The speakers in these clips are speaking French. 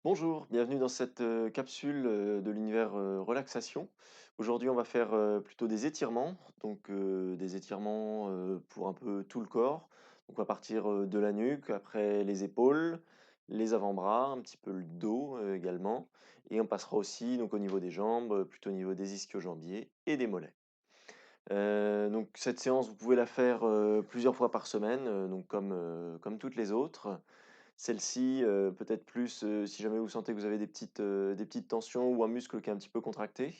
Bonjour, bienvenue dans cette capsule de l'univers relaxation. Aujourd'hui, on va faire plutôt des étirements, donc des étirements pour un peu tout le corps. Donc, on va partir de la nuque, après les épaules, les avant-bras, un petit peu le dos également, et on passera aussi donc au niveau des jambes, plutôt au niveau des ischio-jambiers et des mollets. Donc cette séance, vous pouvez la faire plusieurs fois par semaine, donc comme toutes les autres. Celle-ci, peut-être plus, si jamais vous sentez que vous avez des petites tensions ou un muscle qui est un petit peu contracté.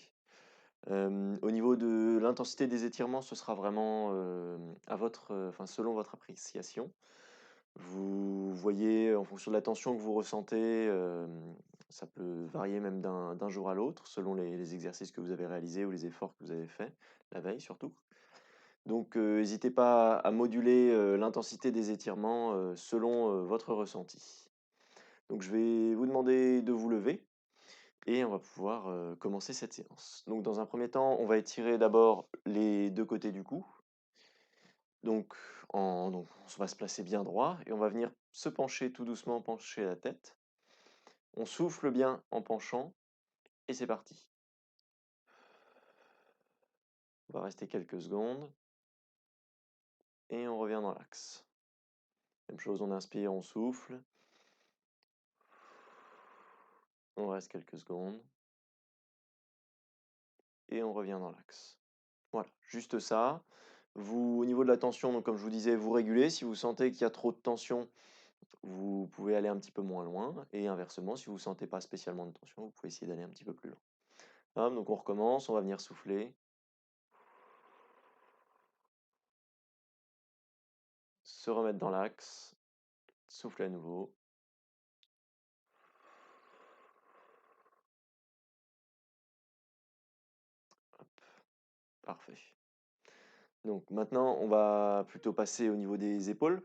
Au niveau de l'intensité des étirements, ce sera vraiment, à votre, enfin selon votre appréciation. Vous voyez en fonction de la tension que vous ressentez, ça peut varier même d'un jour à l'autre selon les exercices que vous avez réalisés ou les efforts que vous avez faits, la veille surtout. Donc, hésitez pas à moduler, l'intensité des étirements, selon, votre ressenti. Donc je vais vous demander de vous lever et on va pouvoir, commencer cette séance. Donc dans un premier temps, on va étirer d'abord les 2 côtés du cou. Donc on va se placer bien droit et on va venir se pencher tout doucement, pencher la tête. On souffle bien en penchant et c'est parti. On va rester quelques secondes et on revient dans l'axe. Même chose, on inspire, on souffle. On reste quelques secondes et on revient dans l'axe. Voilà, juste ça. Vous, au niveau de la tension, donc comme je vous disais, vous régulez. Si vous sentez qu'il y a trop de tension, vous pouvez aller un petit peu moins loin. Et inversement, si vous ne sentez pas spécialement de tension, vous pouvez essayer d'aller un petit peu plus loin. Hop, donc on recommence, on va venir souffler, se remettre dans l'axe, souffler à nouveau. Hop, parfait. Donc maintenant, on va plutôt passer au niveau des épaules.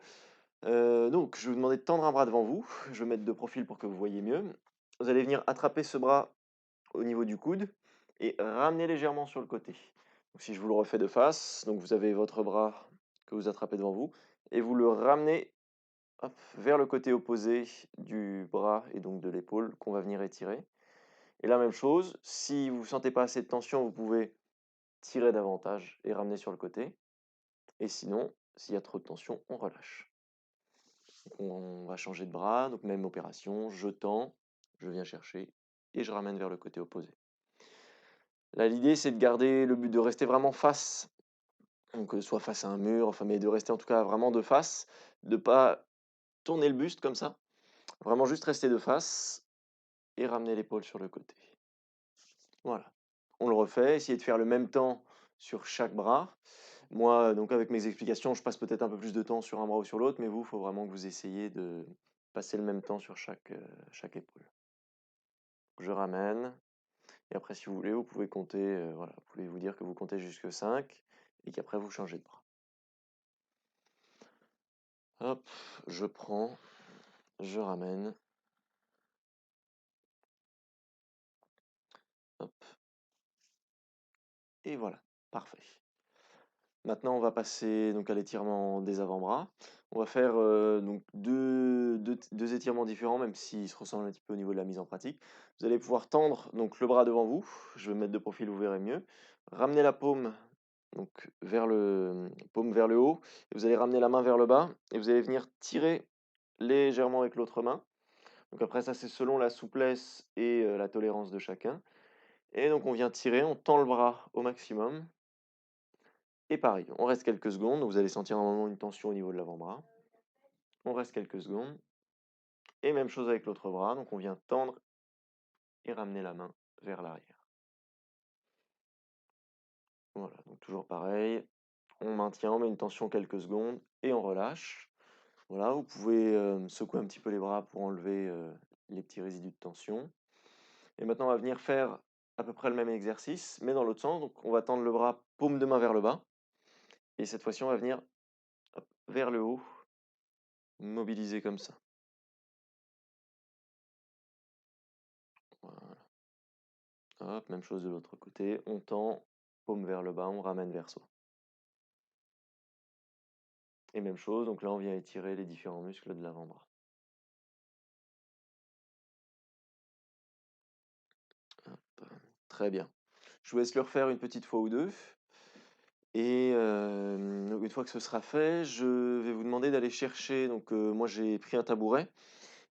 Donc, je vais vous demander de tendre un bras devant vous. Je vais mettre de profil pour que vous voyez mieux. Vous allez venir attraper ce bras au niveau du coude et ramener légèrement sur le côté. Donc, si je vous le refais de face, donc vous avez votre bras que vous attrapez devant vous et vous le ramenez hop, vers le côté opposé du bras et donc de l'épaule qu'on va venir étirer. Et la même chose, si vous ne sentez pas assez de tension, vous pouvez tirer davantage et ramener sur le côté. Et sinon, s'il y a trop de tension, on relâche. Donc, on va changer de bras, donc même opération, je tends, je viens chercher et je ramène vers le côté opposé. Là, l'idée, c'est de garder le but de rester vraiment face, donc soit face à un mur, enfin, mais de rester en tout cas vraiment de face, de pas tourner le buste comme ça. Vraiment juste rester de face et ramener l'épaule sur le côté. Voilà. On le refait, essayez de faire le même temps sur chaque bras. Moi, donc avec mes explications, je passe peut-être un peu plus de temps sur un bras ou sur l'autre, mais vous, il faut vraiment que vous essayiez de passer le même temps sur chaque épaule. Je ramène. Et après, si vous voulez, vous pouvez compter, voilà, vous pouvez vous dire que vous comptez jusque 5 et qu'après vous changez de bras. Hop, je prends, je ramène, hop, et voilà, parfait. Maintenant, on va passer donc à l'étirement des avant-bras. On va faire donc deux étirements différents, même s'ils se ressemblent un petit peu au niveau de la mise en pratique. Vous allez pouvoir tendre donc le bras devant vous. Je vais me mettre de profil, vous verrez mieux. Ramener la paume donc paume vers le haut. Et vous allez ramener la main vers le bas et vous allez venir tirer légèrement avec l'autre main. Donc après ça, c'est selon la souplesse et la tolérance de chacun. Et donc on vient tirer, on tend le bras au maximum. Et pareil, on reste quelques secondes. Vous allez sentir un moment une tension au niveau de l'avant-bras. On reste quelques secondes. Et même chose avec l'autre bras. Donc on vient tendre et ramener la main vers l'arrière. Voilà, donc toujours pareil. On maintient, on met une tension quelques secondes et on relâche. Voilà, vous pouvez secouer un petit peu les bras pour enlever les petits résidus de tension. Et maintenant, on va venir faire à peu près le même exercice, mais dans l'autre sens. Donc on va tendre le bras, paume de main vers le bas. Et cette fois-ci, on va venir hop, vers le haut, mobiliser comme ça. Voilà. Hop, même chose de l'autre côté. On tend, paume vers le bas, on ramène vers soi. Et même chose, donc là on vient étirer les différents muscles de l'avant-bras. Très bien. Je vous laisse le refaire une petite fois ou 2 et une fois que ce sera fait, je vais vous demander d'aller chercher donc moi j'ai pris un tabouret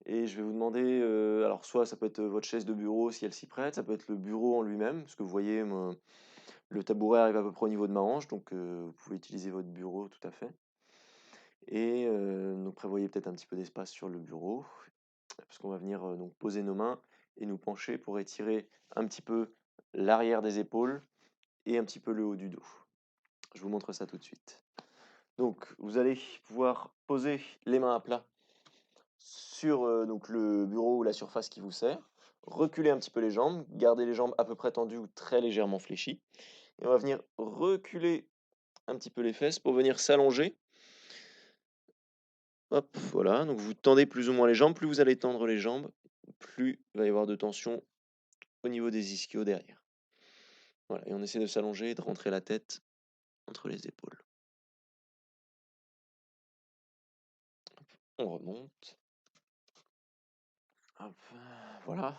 et je vais vous demander, alors soit ça peut être, votre chaise de bureau si elle s'y prête, ça peut être le bureau en lui-même, parce que vous voyez me le tabouret arrive à peu près au niveau de ma hanche, donc vous pouvez utiliser votre bureau tout à fait et donc prévoyez peut-être un petit peu d'espace sur le bureau, parce qu'on va venir, donc poser nos mains et nous pencher pour étirer un petit peu l'arrière des épaules et un petit peu le haut du dos. Je vous montre ça tout de suite. Donc vous allez pouvoir poser les mains à plat sur, donc le bureau ou la surface qui vous sert, reculer un petit peu les jambes, garder les jambes à peu près tendues ou très légèrement fléchies et on va venir reculer un petit peu les fesses pour venir s'allonger. Hop, voilà, donc vous tendez plus ou moins les jambes. Plus vous allez tendre les jambes, plus il va y avoir de tension au niveau des ischios derrière. Voilà, et on essaie de s'allonger et de rentrer la tête entre les épaules. On remonte. Hop, voilà.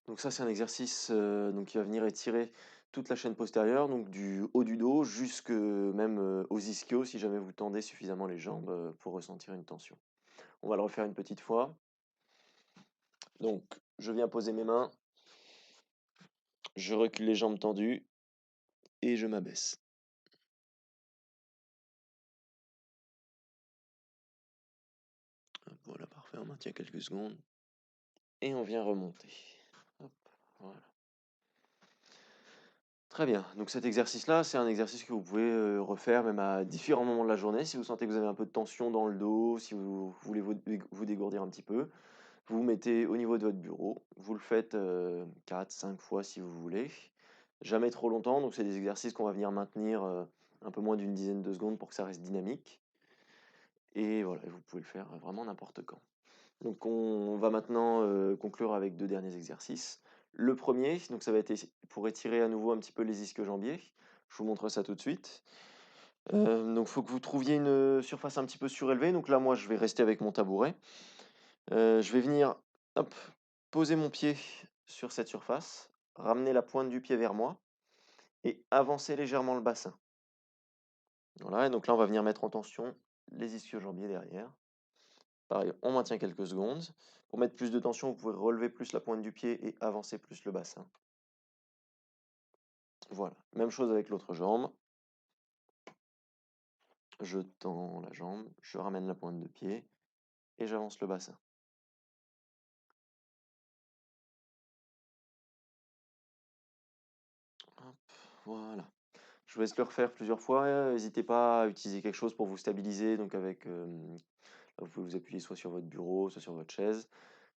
Donc ça, c'est un exercice donc qui va venir étirer toute la chaîne postérieure, donc du haut du dos jusque même aux ischios si jamais vous tendez suffisamment les jambes pour ressentir une tension. On va le refaire une petite fois. Donc, je viens poser mes mains, je recule les jambes tendues et je m'abaisse. Hop, voilà, parfait. On maintient quelques secondes et on vient remonter. Hop, voilà. Très bien. Donc cet exercice-là, c'est un exercice que vous pouvez refaire même à différents moments de la journée. Si vous sentez que vous avez un peu de tension dans le dos, si vous voulez vous dégourdir un petit peu, vous vous mettez au niveau de votre bureau. Vous le faites 4, 5 fois si vous voulez. Jamais trop longtemps. Donc c'est des exercices qu'on va venir maintenir un peu moins d'une dizaine de secondes pour que ça reste dynamique. Et voilà, vous pouvez le faire vraiment n'importe quand. Donc on va maintenant conclure avec deux derniers exercices. Le premier, donc ça va être pour étirer à nouveau un petit peu les ischio-jambiers. Je vous montre ça tout de suite. Donc il faut que vous trouviez une surface un petit peu surélevée. Donc là, moi, je vais rester avec mon tabouret. Je vais venir, hop, poser mon pied sur cette surface, ramener la pointe du pied vers moi et avancer légèrement le bassin. Voilà, et donc là, on va venir mettre en tension les ischio-jambiers derrière. Pareil, on maintient quelques secondes. Pour mettre plus de tension, vous pouvez relever plus la pointe du pied et avancer plus le bassin. Voilà, même chose avec l'autre jambe. Je tends la jambe, je ramène la pointe de pied et j'avance le bassin. Hop, voilà. Je vous laisse le refaire plusieurs fois. N'hésitez pas à utiliser quelque chose pour vous stabiliser. Donc avec, vous pouvez vous appuyer soit sur votre bureau, soit sur votre chaise,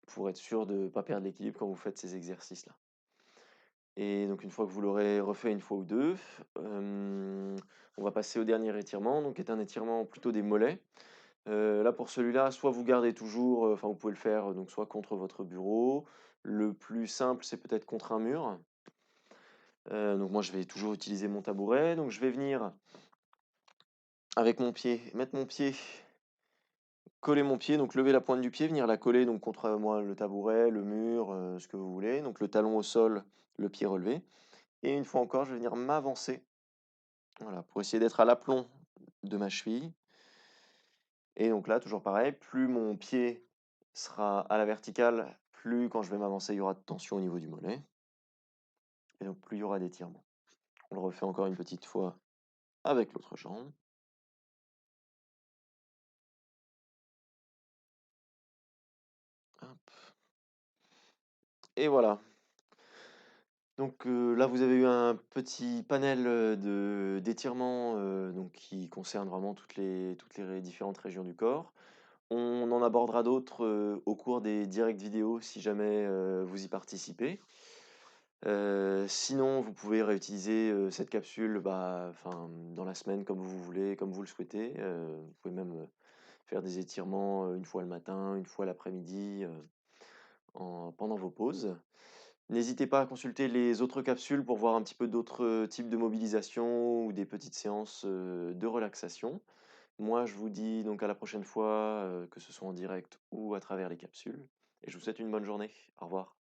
pour être sûr de ne pas perdre l'équilibre quand vous faites ces exercices-là. Et donc une fois que vous l'aurez refait une fois ou deux, on va passer au dernier étirement, donc qui est un étirement plutôt des mollets. Là pour celui-là, soit vous gardez toujours, enfin vous pouvez le faire donc soit contre votre bureau. Le plus simple, c'est peut-être contre un mur. Donc moi je vais toujours utiliser mon tabouret. Donc je vais venir avec mon pied, mettre mon pied, coller mon pied, donc lever la pointe du pied, venir la coller donc contre moi le tabouret, le mur, ce que vous voulez. Donc le talon au sol, le pied relevé. Et une fois encore, je vais venir m'avancer. Voilà, pour essayer d'être à l'aplomb de ma cheville. Et donc là, toujours pareil, plus mon pied sera à la verticale, plus quand je vais m'avancer, il y aura de tension au niveau du mollet. Et donc plus il y aura d'étirement. On le refait encore une petite fois avec l'autre jambe. Hop. Et voilà. Donc là, vous avez eu un petit panel d'étirements donc qui concerne vraiment toutes les différentes régions du corps. On en abordera d'autres au cours des directs vidéo si jamais vous y participez. Sinon, vous pouvez réutiliser cette capsule enfin, dans la semaine comme vous voulez, comme vous le souhaitez. Vous pouvez même faire des étirements une fois le matin, une fois l'après-midi pendant vos pauses. N'hésitez pas à consulter les autres capsules pour voir un petit peu d'autres types de mobilisation ou des petites séances de relaxation. Moi, je vous dis donc à la prochaine fois, que ce soit en direct ou à travers les capsules, et je vous souhaite une bonne journée. Au revoir.